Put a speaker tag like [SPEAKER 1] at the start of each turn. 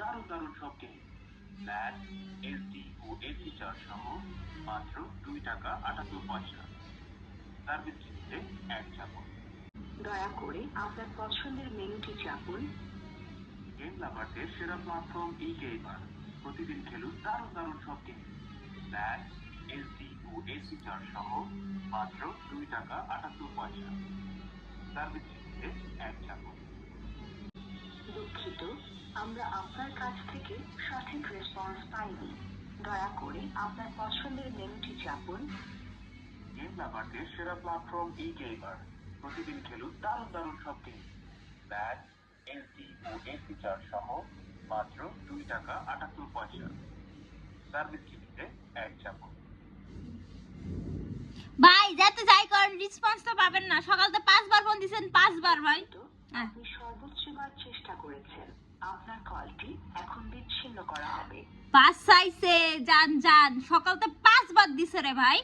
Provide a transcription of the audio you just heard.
[SPEAKER 1] দারুণ দারুণ সব গেম, ফ্ল্যাট, এসডি ও এসি চার্জ সহ মাত্র 2 টাকা 78 পয়সা। সার্ভিস লিমিটে এক চাপুন। দয়া করে আপনার পছন্দের মেনুটি চাপুন। গেম লাভারদের সেরা প্ল্যাটফর্ম ই গেমার। প্রতিদিন খেলুন দারুণ দারুণ সব গেম, ফ্ল্যাট, এসডি ও এসি চার্জ সহ মাত্র 2 টাকা 78 পয়সা। সার্ভিস লিমিটে এক চাপুন। দুঃখিত, আমরা আপনার কাছ থেকে সঠিক রেসপন্স পাইনি। দয়া করে আপনার পছন্দের মেনুটি চাপুন। গেম লাভারদের সেরা প্ল্যাটফর্ম ই গেমার। প্রতিদিন খেলুন দারুণ দারুণ সব গেম, ফ্ল্যাট, এসডি ও এসি চার্জ সহ মাত্র 2 টাকা 78 পয়সা। সার্ভিস লিমিটে এক চাপুন।
[SPEAKER 2] ভাই যাতে যাই করেন রেসপন্স তো পাবেন না। সকাল তো 5 বার ফোন দিছেন, 5 বার ভাই।
[SPEAKER 1] আপনি সর্বোচ্চবার চেষ্টা করেছেন, আপনার কলটি এখন বিচ্ছিন্ন করা হবে।
[SPEAKER 2] 5 চাইছে, জান জান সকাল তো 5 বার দিছে রে ভাই।